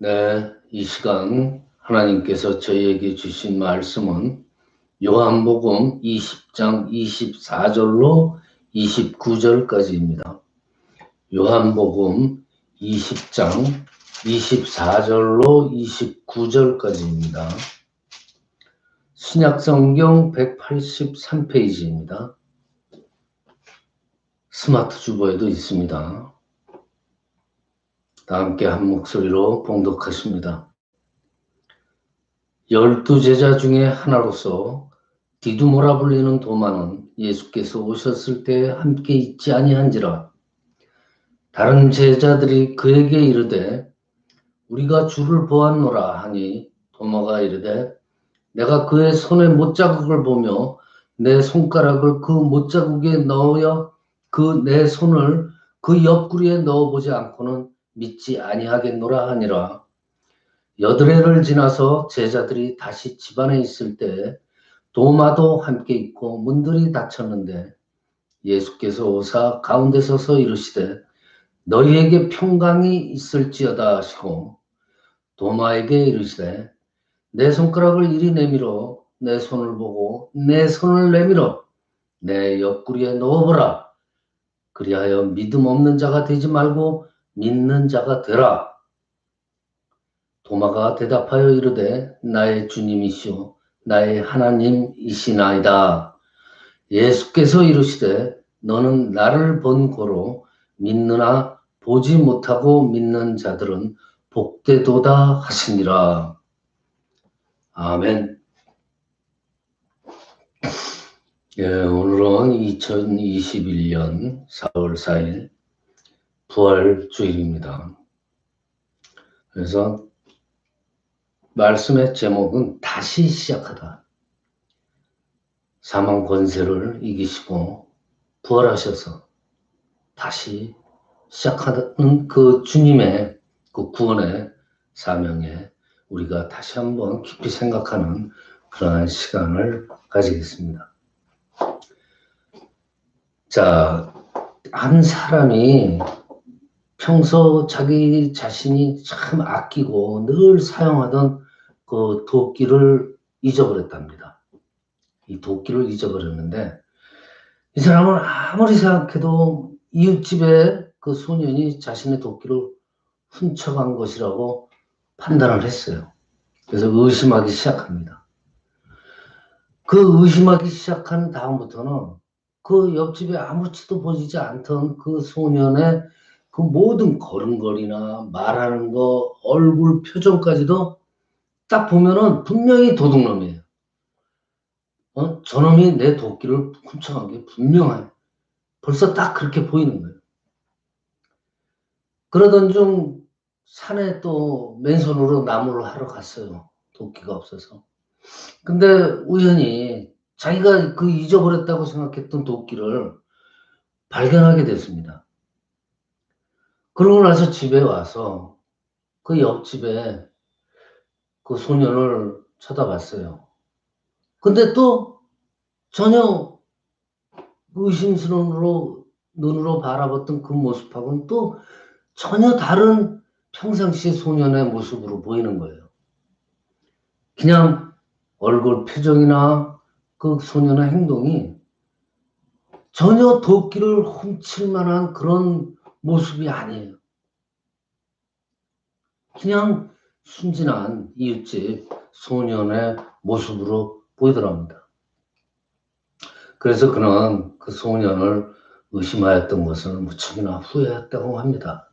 네, 이 시간 하나님께서 저희에게 주신 말씀은 요한복음 20장 24절로 29절까지입니다. 요한복음 20장 24절로 29절까지입니다. 신약성경 183페이지입니다. 스마트 주보에도 있습니다. 다 함께 한 목소리로 봉독하십니다. 12제자 중에 하나로서 디두모라 불리는 도마는 예수께서 오셨을 때 함께 있지 아니한지라. 다른 제자들이 그에게 이르되 우리가 주를 보았노라 하니 도마가 이르되 내가 그의 손에 못자국을 보며 내 손가락을 그 못자국에 넣어야 그 내 손을 그 옆구리에 넣어보지 않고는 믿지 아니하겠노라 하니라. 여드레를 지나서 제자들이 다시 집안에 있을 때 도마도 함께 있고 문들이 닫혔는데 예수께서 오사 가운데 서서 이르시되 너희에게 평강이 있을지어다 하시고 도마에게 이르시되 내 손가락을 이리 내밀어 내 손을 보고 내 손을 내밀어 내 옆구리에 넣어보라. 그리하여 믿음 없는 자가 되지 말고 믿는 자가 되라. 도마가 대답하여 이르되 나의 주님이시오 나의 하나님이시나이다. 예수께서 이르시되 너는 나를 본 고로 믿느나 보지 못하고 믿는 자들은 복되도다 하시니라. 아멘. 예, 오늘은 2021년 4월 4일 부활주일입니다. 그래서 말씀의 제목은 다시 시작하다. 사망 권세를 이기시고 부활하셔서 다시 시작하는 그 주님의 그 구원의 사명에 우리가 다시 한번 깊이 생각하는 그러한 시간을 가지겠습니다. 자, 한 사람이 평소 자기 자신이 참 아끼고 늘 사용하던 그 도끼를 잊어버렸답니다. 이 도끼를 잊어버렸는데 이 사람은 아무리 생각해도 이웃집에 그 소년이 자신의 도끼를 훔쳐간 것이라고 판단을 했어요. 그래서 의심하기 시작합니다. 그 의심하기 시작한 다음부터는 그 옆집에 아무렇지도 보이지 않던 그 소년의 그 모든 걸음걸이나 말하는 거, 얼굴 표정까지도 딱 보면은 분명히 도둑놈이에요. 저놈이 내 도끼를 훔쳐간 게 분명해. 벌써 딱 그렇게 보이는 거예요. 그러던 중 산에 또 맨손으로 나무를 하러 갔어요. 도끼가 없어서. 근데 우연히 자기가 그 잊어버렸다고 생각했던 도끼를 발견하게 됐습니다. 그러고 나서 집에 와서 그 옆집에 그 소년을 쳐다봤어요. 근데 또 전혀 의심스러운 눈으로 바라봤던 그 모습하고는 또 전혀 다른 평상시 소년의 모습으로 보이는 거예요. 그냥 얼굴 표정이나 그 소년의 행동이 전혀 도끼를 훔칠 만한 그런 모습이 아니에요. 그냥 순진한 이웃집 소년의 모습으로 보이더랍니다. 그래서 그는 그 소년을 의심하였던 것을 무척이나 후회했다고 합니다.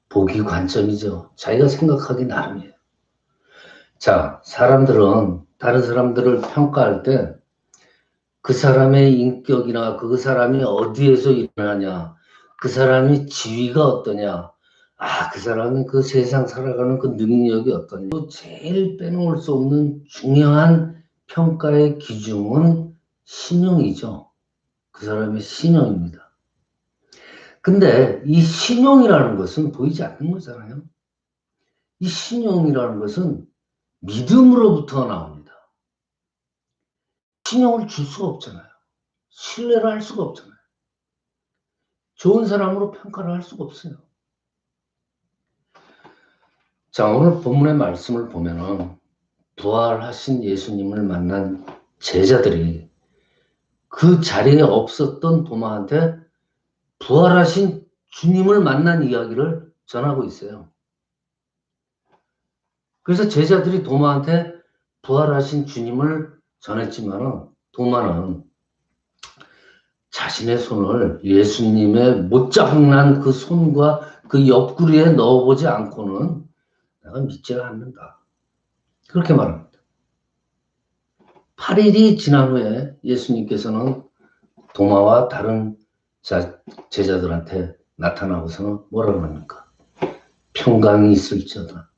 보기 관점이죠. 자기가 생각하기 나름이에요. 자, 사람들은 다른 사람들을 평가할 때 그 사람의 인격이나 그 사람이 어디에서 일어나냐, 그 사람이 지위가 어떠냐, 그 사람이 그 세상 살아가는 그 능력이 어떠냐. 제일 빼놓을 수 없는 중요한 평가의 기준은 신용이죠. 그 사람의 신용입니다. 근데 이 신용이라는 것은 보이지 않는 거잖아요. 이 신용이라는 것은 믿음으로부터 나옵니다. 신용을 줄 수가 없잖아요. 신뢰를 할 수가 없잖아요. 좋은 사람으로 평가를 할 수가 없어요. 자, 오늘 본문의 말씀을 보면은 부활하신 예수님을 만난 제자들이 그 자리에 없었던 도마한테 부활하신 주님을 만난 이야기를 전하고 있어요. 그래서 제자들이 도마한테 부활하신 주님을 전했지만은 도마는 자신의 손을 예수님의 못자국난 그 손과 그 옆구리에 넣어보지 않고는 내가 믿지를 않는다. 그렇게 말합니다. 8일이 지난 후에 예수님께서는 도마와 다른 제자들한테 나타나고서는 뭐라고 합니까? 평강이 있을지어다.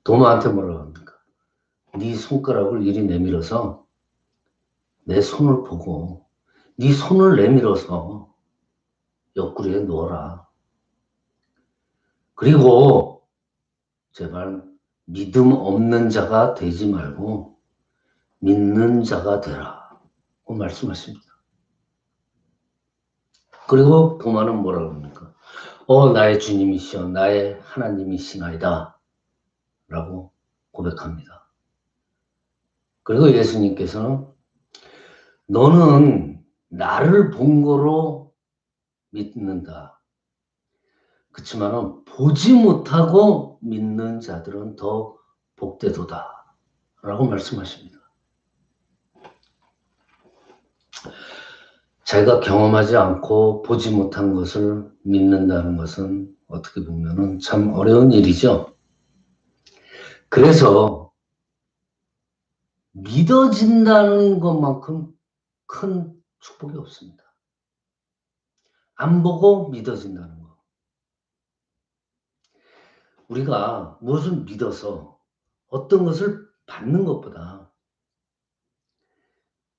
도마한테 뭐라고 합니까? 네 손가락을 이리 내밀어서 내 손을 보고 네 손을 내밀어서 옆구리에 넣어라. 그리고 제발 믿음 없는 자가 되지 말고 믿는 자가 되라. 고 말씀하십니다. 그리고 도마는 뭐라고 합니까? 나의 주님이시여 나의 하나님이시나이다. 라고 고백합니다. 그리고 예수님께서는 너는 나를 본 거로 믿는다. 그렇지만 보지 못하고 믿는 자들은 더 복되도다. 라고 말씀하십니다. 자기가 경험하지 않고 보지 못한 것을 믿는다는 것은 어떻게 보면 참 어려운 일이죠. 그래서 믿어진다는 것만큼 큰 축복이 없습니다. 안 보고 믿어진다는 것. 우리가 무엇을 믿어서 어떤 것을 받는 것보다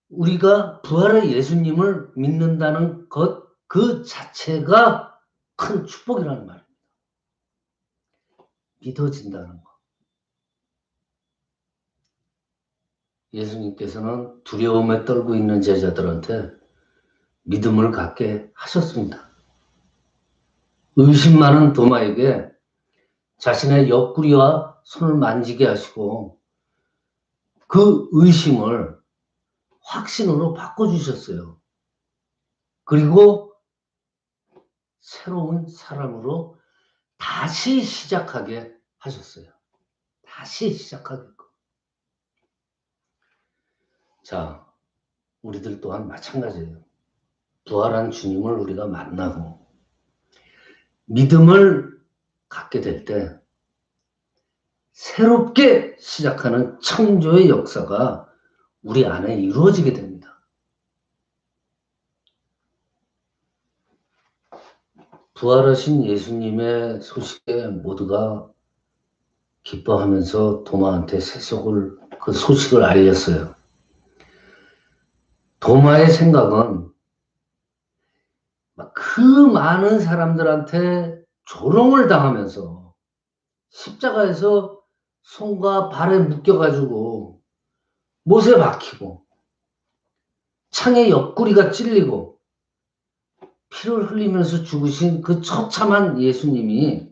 우리가 부활의 예수님을 믿는다는 것 그 자체가 큰 축복이라는 말입니다. 믿어진다는 것. 예수님께서는 두려움에 떨고 있는 제자들한테 믿음을 갖게 하셨습니다. 의심 많은 도마에게 자신의 옆구리와 손을 만지게 하시고 그 의심을 확신으로 바꿔주셨어요. 그리고 새로운 사람으로 다시 시작하게 하셨어요. 다시 시작하게끔. 자, 우리들 또한 마찬가지예요. 부활한 주님을 우리가 만나고 믿음을 갖게 될 때 새롭게 시작하는 창조의 역사가 우리 안에 이루어지게 됩니다. 부활하신 예수님의 소식에 모두가 기뻐하면서 도마한테 그 소식을 알렸어요. 도마의 생각은 그 많은 사람들한테 조롱을 당하면서 십자가에서 손과 발에 묶여가지고 못에 박히고 창에 옆구리가 찔리고 피를 흘리면서 죽으신 그 처참한 예수님이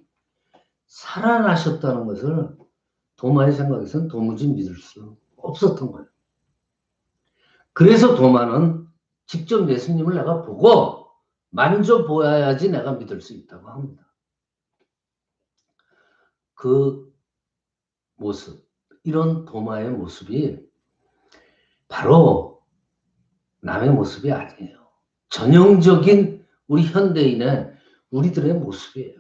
살아나셨다는 것을 도마의 생각에서는 도무지 믿을 수 없었던 거예요. 그래서 도마는 직접 예수님을 내가 보고 만져보아야지 내가 믿을 수 있다고 합니다. 그 모습, 이런 도마의 모습이 바로 남의 모습이 아니에요. 전형적인 우리 현대인의 우리들의 모습이에요.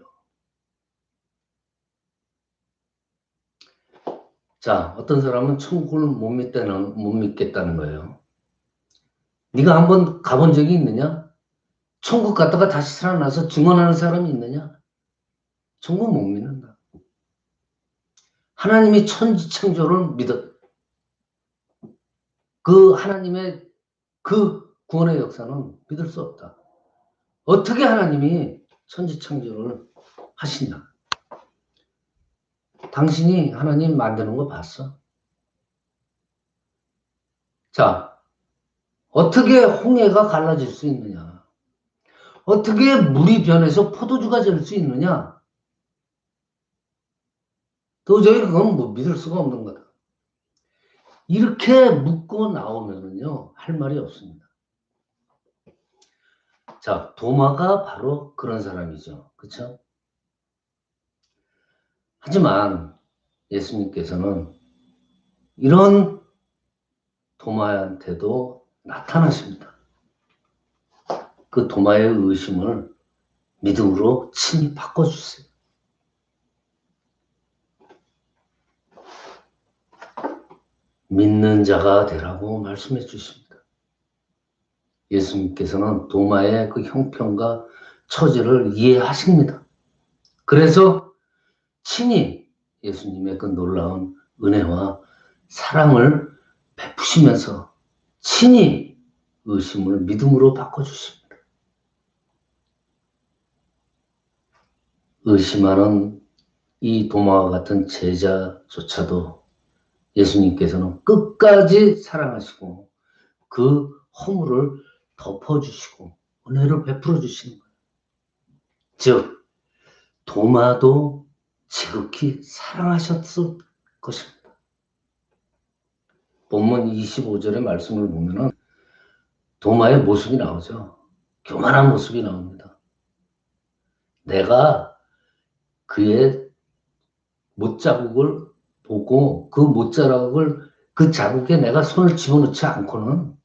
자, 어떤 사람은 천국을 못 믿겠다는 거예요. 네가 한번 가본 적이 있느냐? 천국 갔다가 다시 살아나서 증언하는 사람이 있느냐? 천국 못 믿는다. 하나님이 천지창조를 그 하나님의 그 구원의 역사는 믿을 수 없다. 어떻게 하나님이 천지창조를 하시냐? 당신이 하나님 만드는 거 봤어? 자, 어떻게 홍해가 갈라질 수 있느냐? 어떻게 물이 변해서 포도주가 될 수 있느냐? 도저히 그건 뭐 믿을 수가 없는 거다. 이렇게 묻고 나오면은요, 할 말이 없습니다. 자, 도마가 바로 그런 사람이죠. 그쵸? 하지만 예수님께서는 이런 도마한테도 나타나십니다. 그 도마의 의심을 믿음으로 친히 바꿔주세요. 믿는 자가 되라고 말씀해 주십니다. 예수님께서는 도마의 그 형편과 처지를 이해하십니다. 그래서 친히 예수님의 그 놀라운 은혜와 사랑을 베푸시면서 친히 의심을 믿음으로 바꿔주십니다. 의심하는 이 도마와 같은 제자조차도 예수님께서는 끝까지 사랑하시고 그 허물을 덮어주시고 은혜를 베풀어 주시는 거예요. 즉 도마도 지극히 사랑하셨을 것입니다. 본문 25절의 말씀을 보면은 도마의 모습이 나오죠. 교만한 모습이 나옵니다. 내가 그의 못자국을 보고 그 못자국을 그 자국에 내가 손을 집어넣지 않고는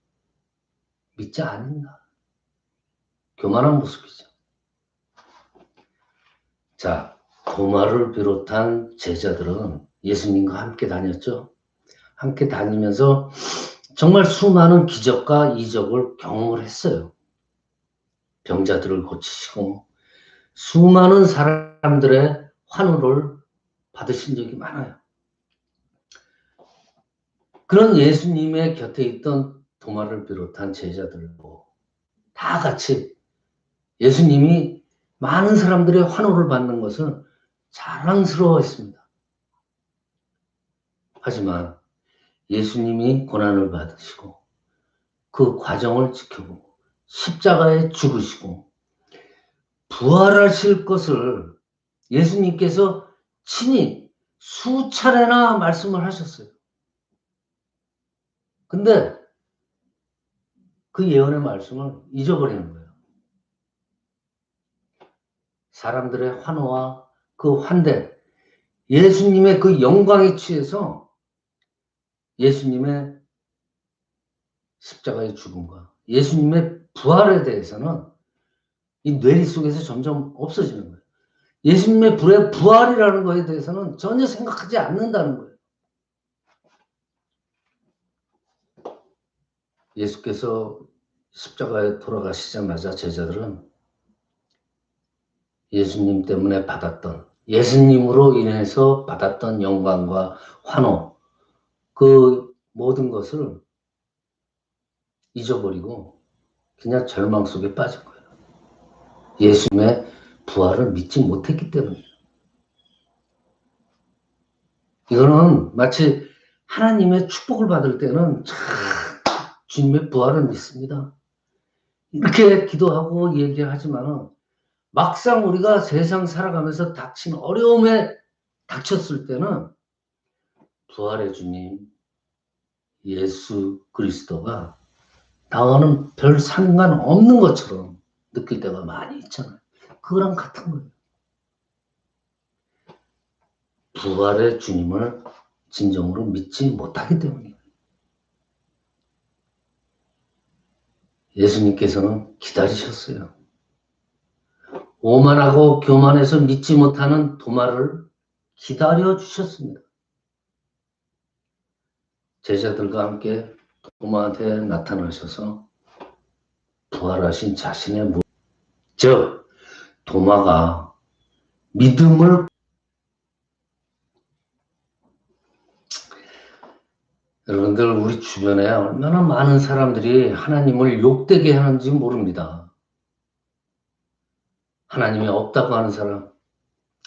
믿지 않는다. 교만한 모습이죠. 자, 도마를 비롯한 제자들은 예수님과 함께 다녔죠. 함께 다니면서 정말 수많은 기적과 이적을 경험을 했어요. 병자들을 고치시고 수많은 사람들의 환호를 받으신 적이 많아요. 그런 예수님의 곁에 있던 도마를 비롯한 제자들도 다 같이 예수님이 많은 사람들의 환호를 받는 것을 자랑스러워했습니다. 하지만 예수님이 고난을 받으시고 그 과정을 지켜보고 십자가에 죽으시고 부활하실 것을 예수님께서 친히 수차례나 말씀을 하셨어요. 근데 그 예언의 말씀을 잊어버리는 거예요. 사람들의 환호와 그 환대, 예수님의 그 영광에 취해서 예수님의 십자가의 죽음과 예수님의 부활에 대해서는 이 뇌리 속에서 점점 없어지는 거예요. 예수님의 부활이라는 것에 대해서는 전혀 생각하지 않는다는 거예요. 예수께서 십자가에 돌아가시자마자 제자들은 예수님 때문에 받았던, 예수님으로 인해서 받았던 영광과 환호, 그 모든 것을 잊어버리고 그냥 절망 속에 빠진 거예요. 예수님의 부활을 믿지 못했기 때문이에요. 이거는 마치 하나님의 축복을 받을 때는 참 주님의 부활을 믿습니다. 이렇게 기도하고 얘기하지만은 막상 우리가 세상 살아가면서 닥친 어려움에 닥쳤을 때는 부활의 주님 예수 그리스도가 나와는 별 상관없는 것처럼 느낄 때가 많이 있잖아요. 그거랑 같은 거예요. 부활의 주님을 진정으로 믿지 못하기 때문이에요. 예수님께서는 기다리셨어요. 오만하고 교만해서 믿지 못하는 도마를 기다려 주셨습니다. 제자들과 함께 도마한테 나타나셔서 부활하신 자신의 즉 도마가 믿음을 여러분들 우리 주변에 얼마나 많은 사람들이 하나님을 욕되게 하는지 모릅니다. 하나님이 없다고 하는 사람,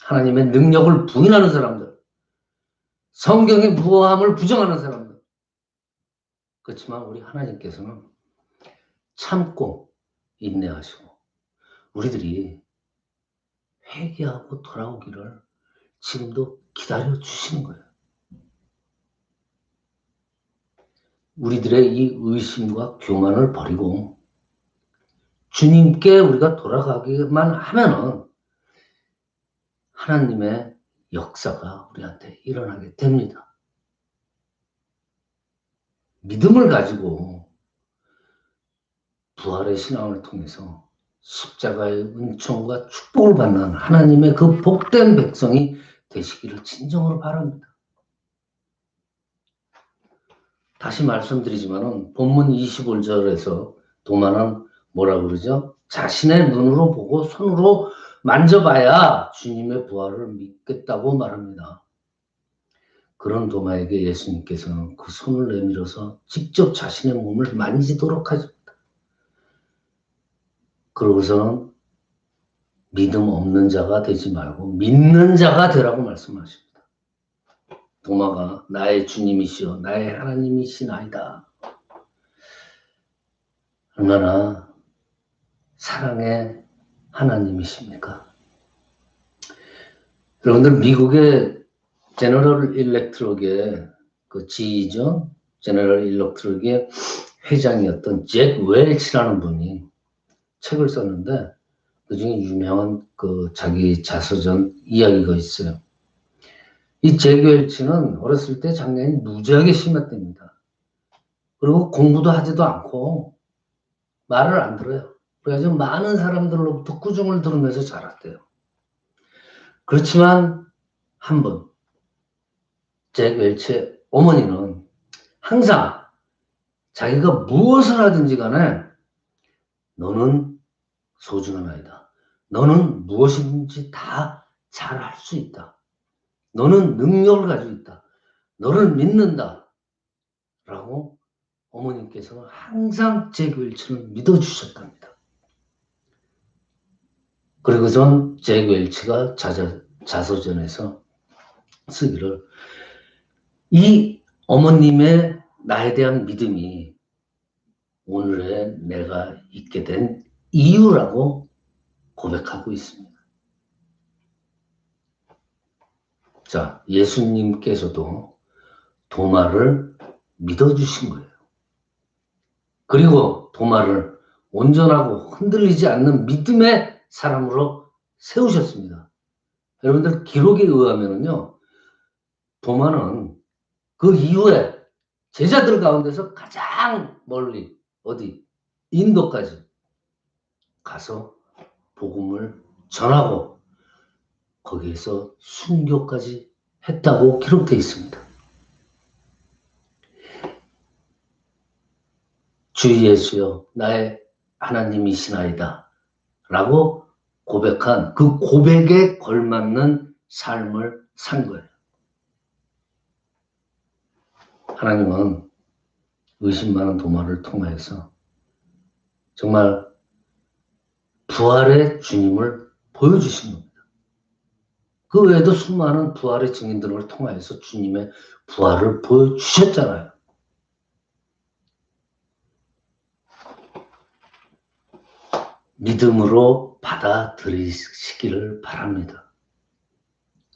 하나님의 능력을 부인하는 사람들, 성경의 무함을 부정하는 사람들. 그렇지만 우리 하나님께서는 참고 인내하시고 우리들이 회개하고 돌아오기를 지금도 기다려 주시는 거예요. 우리들의 이 의심과 교만을 버리고 주님께 우리가 돌아가기만 하면은 하나님의 역사가 우리한테 일어나게 됩니다. 믿음을 가지고 부활의 신앙을 통해서 십자가의 은총과 축복을 받는 하나님의 그 복된 백성이 되시기를 진정으로 바랍니다. 다시 말씀드리지만은 본문 25절에서 도마는 뭐라 그러죠? 자신의 눈으로 보고 손으로 만져봐야 주님의 부활을 믿겠다고 말합니다. 그런 도마에게 예수님께서는 그 손을 내밀어서 직접 자신의 몸을 만지도록 하십니다. 그러고서는 믿음 없는 자가 되지 말고 믿는 자가 되라고 말씀하십니다. 도마가 나의 주님이시여 나의 하나님이시나이다. 얼마나 사랑의 하나님이십니까? 여러분들 미국의 제너럴 일렉트릭의 그 지휘죠. 제너럴 일렉트릭의 회장이었던 잭 웰치라는 분이 책을 썼는데 그중에 유명한 그 자기 자서전 이야기가 있어요. 이 잭 웰치는 어렸을 때 장년이 무지하게 심했답니다. 그리고 공부도 하지도 않고 말을 안 들어요. 그래가지고 많은 사람들로부터 꾸중을 들으면서 자랐대요. 그렇지만 한 번, 잭 웰치의 어머니는 항상 자기가 무엇을 하든지 간에 너는 소중한 아이다. 너는 무엇인지 다 잘 할 수 있다. 너는 능력을 가지고 있다. 너를 믿는다. 라고 어머님께서는 항상 잭 웰치를 믿어주셨답니다. 그리고선 잭 웰치가 자서전에서 쓰기를 이 어머님의 나에 대한 믿음이 오늘의 내가 있게 된 이유라고 고백하고 있습니다. 자, 예수님께서도 도마를 믿어주신 거예요. 그리고 도마를 온전하고 흔들리지 않는 믿음의 사람으로 세우셨습니다. 여러분들 기록에 의하면요, 도마는 그 이후에 제자들 가운데서 가장 멀리 어디 인도까지 가서 복음을 전하고 거기에서 순교까지 했다고 기록되어 있습니다. 주 예수여 나의 하나님이시나이다 라고 고백한 그 고백에 걸맞는 삶을 산 거예요. 하나님은 의심 많은 도마를 통해서 정말 부활의 주님을 보여주신 겁니다. 그 외에도 수많은 부활의 증인들을 통해서 주님의 부활을 보여주셨잖아요. 믿음으로 받아들이시기를 바랍니다.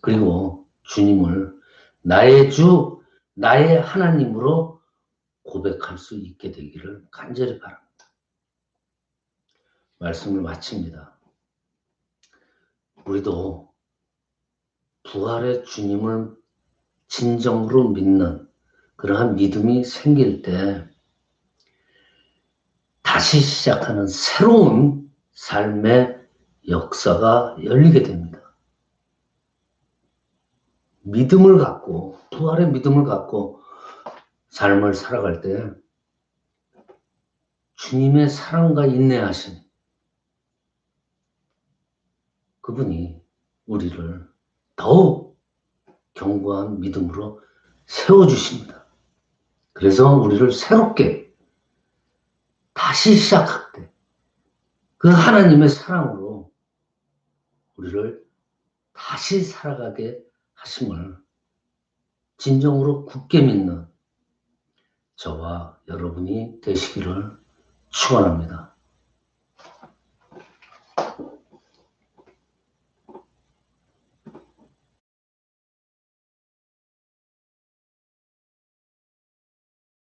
그리고 주님을 나의 주, 나의 하나님으로 고백할 수 있게 되기를 간절히 바랍니다. 말씀을 마칩니다. 우리도 부활의 주님을 진정으로 믿는 그러한 믿음이 생길 때 다시 시작하는 새로운 삶의 역사가 열리게 됩니다. 믿음을 갖고, 부활의 믿음을 갖고 삶을 살아갈 때 주님의 사랑과 인내하심, 그분이 우리를 더욱 견고한 믿음으로 세워주십니다. 그래서 우리를 새롭게 다시 시작할 때 그 하나님의 사랑으로 우리를 다시 살아가게 하심을 진정으로 굳게 믿는 저와 여러분이 되시기를 축원합니다.